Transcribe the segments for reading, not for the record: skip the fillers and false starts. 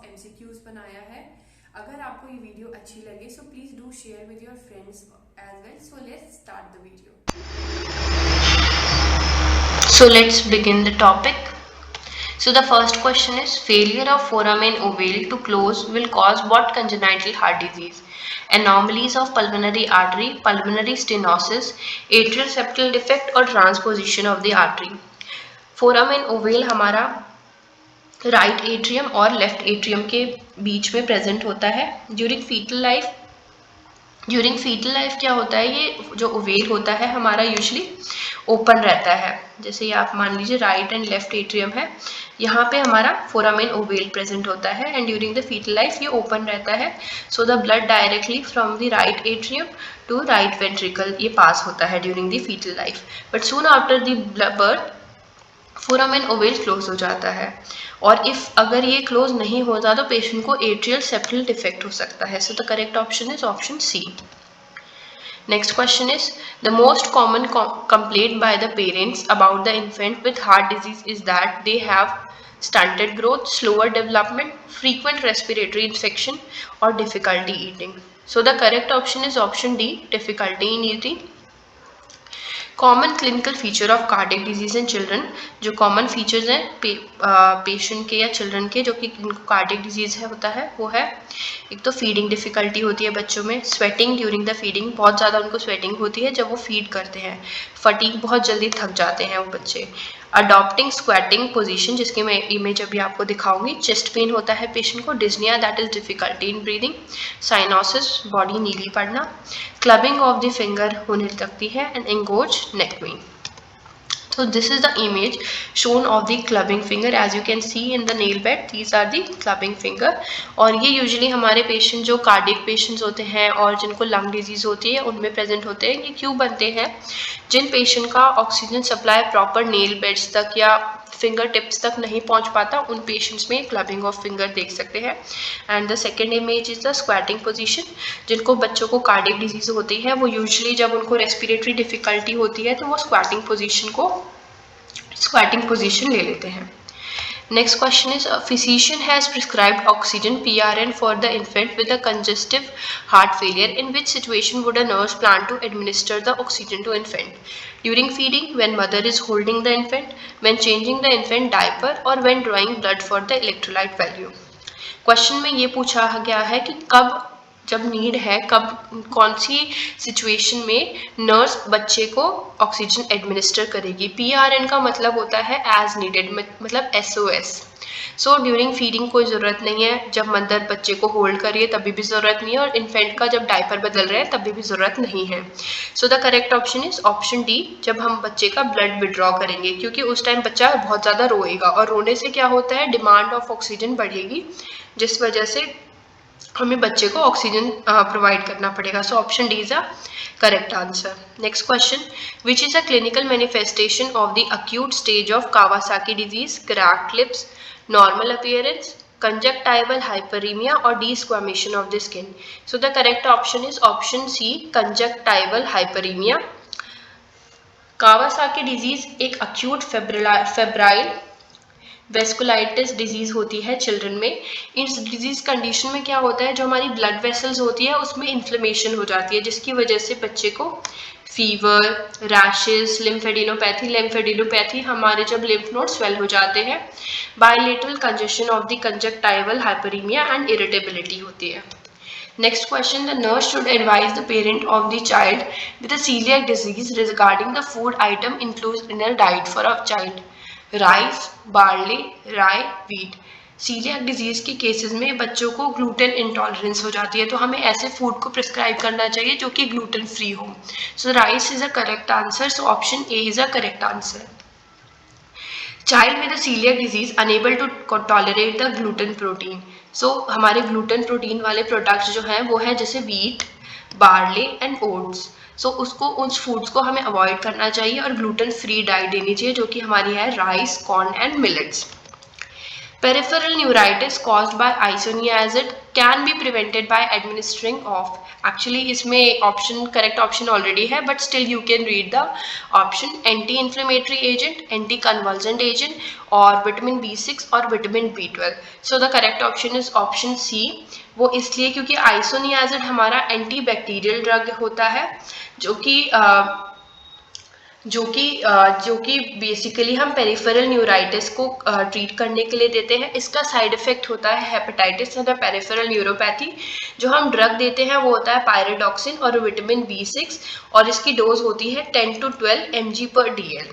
Of MCQs बनाया है। अगर आपको ये वीडियो अच्छी लगे so please do share with your friends as well. So let's start the video. So let's begin the topic. So the first question is, failure of foramen ovale to close will cause what congenital heart disease? Anomalies of pulmonary artery, pulmonary stenosis, atrial septal defect or transposition of the artery. Foramen ovale हमारा right atrium और left atrium के बीच में present होता है during fetal life. During fetal life क्या होता है, ये जो ओवेल होता है हमारा यूजली ओपन रहता है। जैसे ये आप मान लीजिए राइट एंड लेफ्ट एट्रियम है, यहाँ पे हमारा फोरामेन ओवेल प्रेजेंट होता है and during the fetal life ये ओपन रहता है। So the blood directly from the right atrium to right ventricle ये पास होता है during the fetal life, but soon after the birth foramen ovale close हो जाता है। और इफ अगर ये क्लोज नहीं होता तो पेशेंट को एट्रियल सेप्टल डिफेक्ट हो सकता है। So the correct option is option C. Next question is, the most common complaint by the parents about the infant with heart disease is that they have stunted growth, slower development, frequent respiratory infection or difficulty eating. So the correct option is option D, difficulty in eating. Common clinical feature of cardiac disease in children, जो common features हैं patient के या children के जो कि इनको cardiac disease है होता है वो है, एक तो फीडिंग डिफिकल्टी होती है बच्चों में, स्वेटिंग ड्यूरिंग द फीडिंग, बहुत ज़्यादा उनको स्वेटिंग होती है जब वो फीड करते हैं, फटीग, बहुत जल्दी थक जाते हैं वो बच्चे, अडॉप्टिंग स्क्वेटिंग पोजीशन जिसकी मैं इमेज अभी आपको दिखाऊंगी, चेस्ट पेन होता है पेशेंट को, dyspnoea that is difficulty in breathing, cyanosis body नीली पड़ना, क्लबिंग ऑफ द फिंगर होने लगती है and engorged neck vein. So this is the image shown of the clubbing finger. As you can see in the nail bed, these are the clubbing finger. और ये usually हमारे patient जो cardiac patients होते हैं और जिनको lung disease होती है उनमें प्रेजेंट होते हैं। ये क्यों बनते हैं? जिन पेशेंट का oxygen supply proper nail beds तक या फिंगर टिप्स तक नहीं पहुंच पाता, उन पेशेंट्स में क्लबिंग ऑफ फिंगर देख सकते हैं। And the second image is the squatting position. जिनको बच्चों को कार्डियक डिजीज होती है वो यूजुअली जब उनको रेस्पिरेटरी डिफिकल्टी होती है तो वो स्क्वैटिंग पोजीशन ले लेते हैं। Next question is, a physician has prescribed oxygen PRN for the infant with a congestive heart failure. In which situation would a nurse plan to administer the oxygen to infant? During feeding, when mother is holding the infant, when changing the infant diaper, or when drawing blood for the electrolyte value? Question में ये पूछा गया है कि कब जब need है, कब कौन सी सिचुएशन में नर्स बच्चे को ऑक्सीजन एडमिनिस्टर करेगी। PRN का मतलब होता है एज नीडेड, मतलब SOS। सो ड्यूरिंग फीडिंग कोई ज़रूरत नहीं है, जब मदर बच्चे को होल्ड करिए तभी भी ज़रूरत नहीं है, और इन्फेंट का जब डायपर बदल रहे हैं तभी भी ज़रूरत नहीं है। So the correct option is option D, जब हम बच्चे का ब्लड विड्रॉ करेंगे, क्योंकि उस टाइम बच्चा बहुत ज़्यादा रोएगा और रोने से क्या होता है, डिमांड ऑफ ऑक्सीजन बढ़ेगी, जिस वजह से हमें बच्चे को ऑक्सीजन प्रोवाइड करना पड़ेगा। So option D is a correct answer. Next question, which is a clinical manifestation of the acute stage of Kawasaki disease? Cracked lips, normal appearance, conjunctival hyperemia or desquamation of the skin? So the correct option is option C, conjunctival hyperemia. Kawasaki disease एक acute febrile vasculitis disease होती है children में। इस disease condition में क्या होता है, जो हमारी ब्लड वेसल्स होती है उसमें इन्फ्लेमेशन हो जाती है, जिसकी वजह से बच्चे को फीवर, रैशेस, लिम्फेडिनोपैथी हमारे जब लिम्फ नोड स्वेल हो जाते हैं, bilateral congestion of the conjunctival hyperaemia and irritability होती है। Next question, the nurse should advise the parent of the child with a celiac disease regarding the food item included in a diet for a child. Rice, barley, राई, wheat. Coeliac disease के cases में बच्चों को gluten intolerance हो जाती है, तो हमें ऐसे फूड को प्रिस्क्राइब करना चाहिए जो कि ग्लूटेन फ्री हो। So rice is a correct answer, so option A is a correct answer. Child with celiac disease unable to tolerate the gluten protein. So हमारे ग्लूटेन प्रोटीन वाले प्रोडक्ट्स जो हैं वो है जैसे वीट, बार्ले एंड ओट्स। सो उसको उन foods को हमें अवॉइड करना चाहिए और ग्लूटेन फ्री डाइट देनी चाहिए जो कि हमारी है rice, corn and millets. Peripheral neuritis caused by isoniazid can be prevented by administering of. Actually इसमें ऑप्शन करेक्ट ऑप्शन ऑलरेडी है, but still you can read the option anti inflammatory agent, anti convulsant agent और vitamin B6 और vitamin B12. So the correct option is option C. वो इसलिए क्योंकि isoniazid हमारा anti bacterial drug होता है जो कि बेसिकली हम पेरिफेरल न्यूराइटिस को ट्रीट करने के लिए देते हैं. इसका साइड इफेक्ट होता है हेपेटाइटिस एंड पेरिफेरल न्यूरोपैथी. जो हम ड्रग देते हैं वो होता है पायरोडॉक्सिन और विटामिन B6 और इसकी डोज होती है 10 to 12 mg/dl.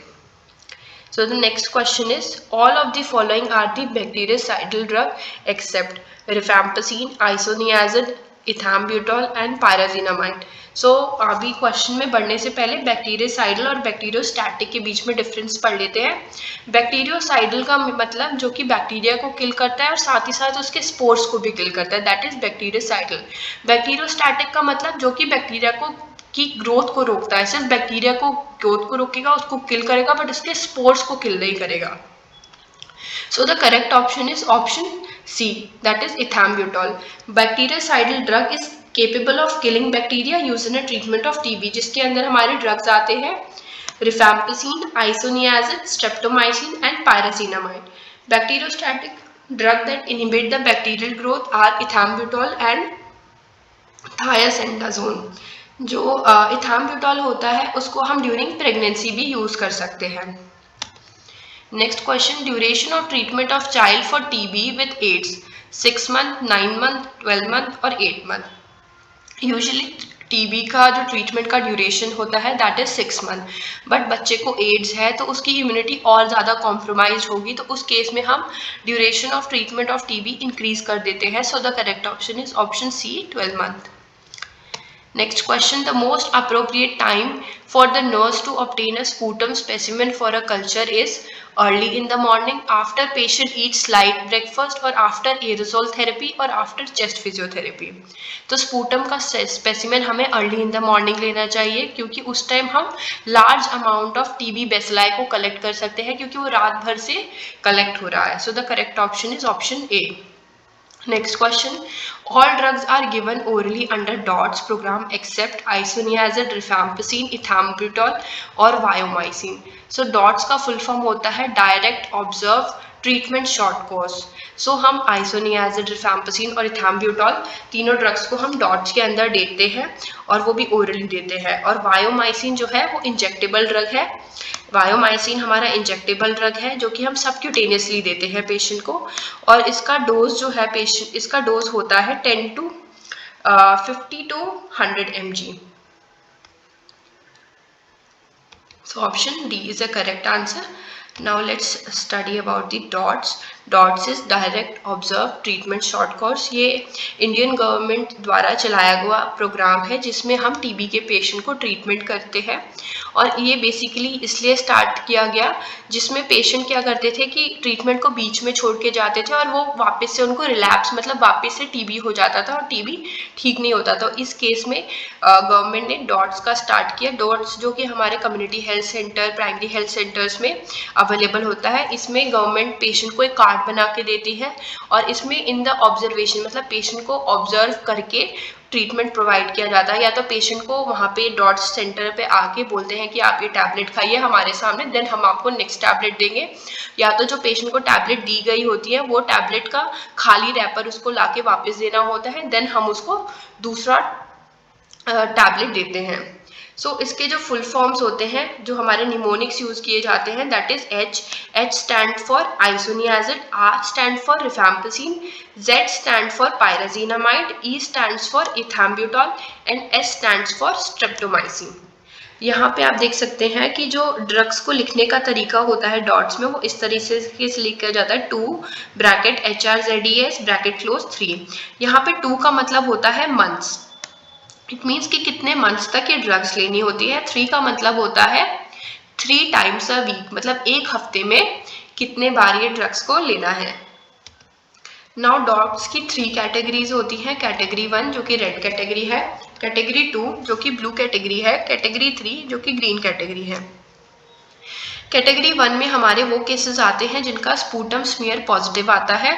So the next question is, all of the following are the bactericidal drug except rifampicin, isoniazid, ethambutol and pyrazinamide. So अभी क्वेश्चन में बढ़ने से पहले बैक्टीरियोसाइडल और बैक्टीरियोस्टैटिक के बीच में डिफरेंस पढ़ लेते हैं. बैक्टीरियोसाइडल का मतलब जो कि बैक्टीरिया को किल करता है और साथ ही साथ उसके स्पोर्स को भी किल करता है, दैट इज बैक्टीरियोसाइडल. बैक्टीरियोस्टैटिक का मतलब जो कि बैक्टीरिया को की ग्रोथ को रोकता है, सिर्फ बैक्टीरिया को ग्रोथ को रोकेगा, उसको किल करेगा, बट उसके स्पोर्स को किल नहीं करेगा. So the correct option is option C, that is ethambutol. Bactericidal drug is capable of killing bacteria used in a treatment of TB, जिसके अंदर हमारे ड्रग्स आते हैं rifampicin, isoniazid, streptomycin and pyrazinamide. Bacteriostatic drug that inhibit the bacterial growth are ethambutol and thiazidazone. जो ethambutol होता है उसको हम ड्यूरिंग प्रेगनेंसी भी यूज कर सकते हैं. Next question, duration of treatment of child for TB with AIDS 6 month, 9 month, 12 month और 8 month. यूजुअली TB का जो ट्रीटमेंट का ड्यूरेशन होता है दैट इज 6 month, बट बच्चे को एड्स है तो उसकी इम्यूनिटी और ज़्यादा कॉम्प्रोमाइज होगी, तो उस केस में हम duration of treatment of TB increase कर देते हैं. सो the correct option is option C, 12 month. Next question, the most appropriate time for the nurse to obtain a sputum specimen for a culture is early in the morning, after patient eats light breakfast or after aerosol therapy or after chest physiotherapy. तो sputum का specimen हमें early in the morning लेना चाहिए क्योंकि उस time हम large amount of TB bacilli को collect कर सकते हैं क्योंकि वो रात भर से कलेक्ट हो रहा है. So the correct option is option A. Next question, all drugs are given orally under DOTS program except isoniazid, rifampicin, ethambutol और vaomycin. So DOTS का full form होता है Direct Observe Treatment Short Course. So हम isoniazid, rifampicin और ethambutol तीनों drugs को हम dots के अंदर देते हैं और वो भी ओरली देते हैं. और वायोमाइसिन जो है वो इंजेक्टेबल ड्रग है. वायोमाइसिन हमारा इंजेक्टेबल ड्रग है जो कि हम सबक्यूटेनियसली देते हैं पेशेंट को, और इसका डोज जो है इसका डोज होता है 10 to 50 to 100 mg. So option D is the correct answer. Now let's study about the DOTS. DOTS is Direct Observe Treatment Short Course. ये इंडियन गवर्नमेंट द्वारा चलाया हुआ प्रोग्राम है जिसमें हम TB के पेशेंट को ट्रीटमेंट करते हैं, और ये बेसिकली इसलिए स्टार्ट किया गया जिसमें पेशेंट क्या करते थे कि ट्रीटमेंट को बीच में छोड़ के जाते थे और वो वापस से उनको रिलैप्स मतलब वापस से TB हो जाता था और TB ठीक नहीं होता. तो इस केस में गवर्नमेंट ने डॉट्स का स्टार्ट किया. डॉट्स जो कि हमारे community health centre, primary health centres में अवेलेबल होता है. इसमें गवर्नमेंट पेशेंट को एक कार्ड बना के देती है और इसमें इन द ऑब्जर्वेशन मतलब पेशेंट को ऑब्जर्व करके ट्रीटमेंट प्रोवाइड किया जाता है. या तो पेशेंट को वहाँ पे डॉट्स सेंटर पे आके बोलते हैं कि आप ये टैबलेट खाइए हमारे सामने, देन हम आपको नेक्स्ट टैबलेट देंगे, या तो जो पेशेंट को टैबलेट दी गई होती है वो टैबलेट का खाली रैपर उसको लाके वापस देना होता है, देन हम उसको दूसरा टैबलेट देते हैं. सो इसके जो फुल फॉर्म्स होते हैं जो हमारे निमोनिक्स यूज किए जाते हैं that is H stand for isoniazid, R stand for rifampicin, Z stand for pyrazinamide, E stands for ethambutol and S stands for streptomycin. यहाँ पे आप देख सकते हैं कि जो ड्रग्स को लिखने का तरीका होता है डॉट्स में वो इस तरीके से लिखा जाता है 2 ब्रैकेट HRZES ब्रैकेट क्लोज 3. यहाँ पे 2 का मतलब होता है मंथ्स, इट मीन्स कि कितने मंथ्स तक ये ड्रग्स लेनी होती है. 3 का मतलब होता है 3 times a week मतलब एक हफ्ते में कितने बार ये ड्रग्स को लेना है. नाउ डॉट्स की 3 कैटेगरीज होती हैं. कैटेगरी 1 जो कि रेड कैटेगरी है, कैटेगरी 2 जो कि ब्लू कैटेगरी है, कैटेगरी 3 जो कि ग्रीन कैटेगरी है. कैटेगरी 1 में हमारे वो केसेस आते हैं जिनका स्पूटम स्मीयर पॉजिटिव आता है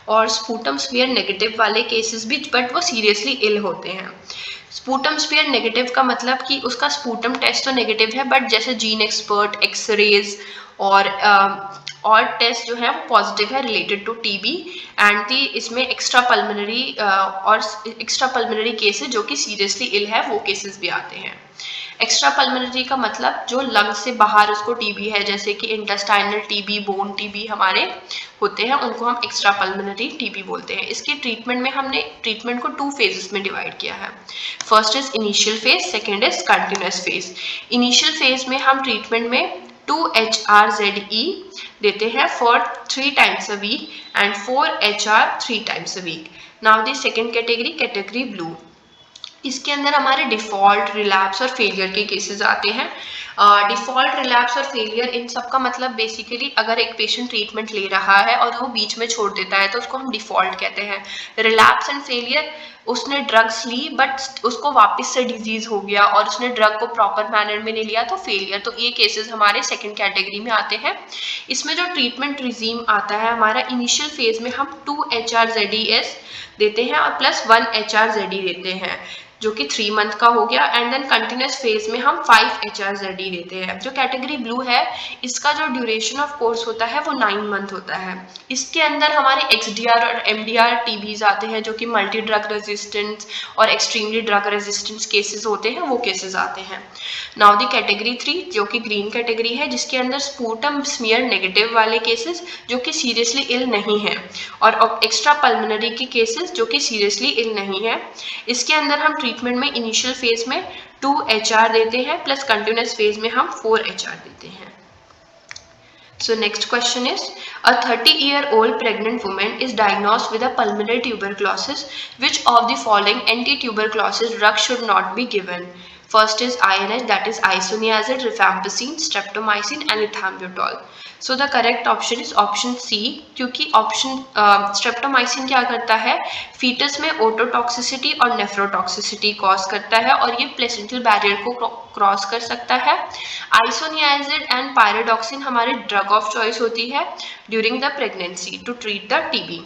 और स्पूटम स्मीयर नेगेटिव वाले केसेस भी, बट वो सीरियसली इल होते हैं। स्पूटम स्मीयर नेगेटिव का मतलब कि उसका स्पूटम टेस्ट तो नेगेटिव है, बट जैसे जीन एक्सपर्ट, एक्सरेज और टेस्ट जो है वो पॉजिटिव है related to TB and the इसमें एक्स्ट्रा पल्मोनरी और एक्स्ट्रा पल्मोनरी केसेस जो कि सीरियसली इल है वो केसेस भी आते हैं। एक्स्ट्रा पल्मोनरी का मतलब जो लंग से बाहर उसको टीबी है, जैसे कि इंटेस्टाइनल टीबी, बोन टीबी हमारे होते हैं, उनको हम एक्स्ट्रा पल्मोनरी टीबी बोलते हैं। इसके ट्रीटमेंट में हमने ट्रीटमेंट को 2 फेजेस में डिवाइड किया है। First is initial phase, second is continuous phase. Initial phase में हम ट्रीटमेंट में 2HRZE देते हैं for 3 times a week and 4HR 3 times a week. Now the second category, category blue. इसके अंदर हमारे डिफॉल्ट, रिलैप्स और फेलियर के केसेस आते हैं। डिफॉल्ट, रिलैप्स और फेलियर इन सब का मतलब बेसिकली अगर एक पेशेंट ट्रीटमेंट ले रहा है और वो बीच में छोड़ देता है तो उसको हम डिफॉल्ट कहते हैं। रिलैप्स एंड फेलियर, उसने ड्रग्स ली बट उसको वापस से डिजीज हो गया और उसने ड्रग को प्रॉपर मैनर में नहीं लिया तो फेलियर। तो ये केसेस हमारे सेकेंड कैटेगरी में आते हैं। इसमें जो ट्रीटमेंट रिजीम आता है हमारा, इनिशियल फेज में हम 2HRZES देते हैं और प्लस 1HRZE देते हैं जो कि 3 मंथ का हो गया एंड देन कंटिन्यूस फेज में हम 5HRZE देते हैं। जो कैटेगरी ब्लू है इसका जो ड्यूरेशन ऑफ कोर्स होता है वो 9 मंथ होता है। इसके अंदर हमारे XDR और MDR टीबीज आते हैं जो कि मल्टी ड्रग रेजिस्टेंस और एक्सट्रीमली ड्रग रेजिस्टेंस केसेस होते हैं, वो केसेस आते हैं। नाउ द कैटेगरी 3 जो कि ग्रीन कैटेगरी है, जिसके अंदर स्पूटम स्मीयर नेगेटिव वाले केसेस जो कि सीरियसली इल नहीं है और एक्स्ट्रा पल्मोनरी के केसेस जो कि सीरियसली इल नहीं है। इसके अंदर हम ट्रीटमेंट में इनिशियल फेज में 2HR देते हैं प्लस कंटिन्यूस फेज में हम 4HR देते हैं। So next question is, a 30-year-old pregnant woman is diagnosed with a pulmonary tuberculosis. Which of the following anti-tuberculosis drugs should not be given? First is INH, that is isoniazid, rifampicin, streptomycin and ethambutol. So the correct option is option C, क्योंकि option streptomycin क्या करता है, foetus में ototoxicity और nephrotoxicity cause करता है और ये प्लेसेंटल बैरियर को क्रॉस कर सकता है। आइसोनियाजिड एंड पायरोडॉक्सिन हमारी ड्रग ऑफ चॉइस होती है during the pregnancy to treat the TB.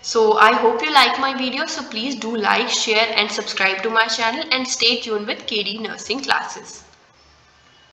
So I hope you like my video, so please do like, share and subscribe to my channel and stay tuned with KD Nursing classes.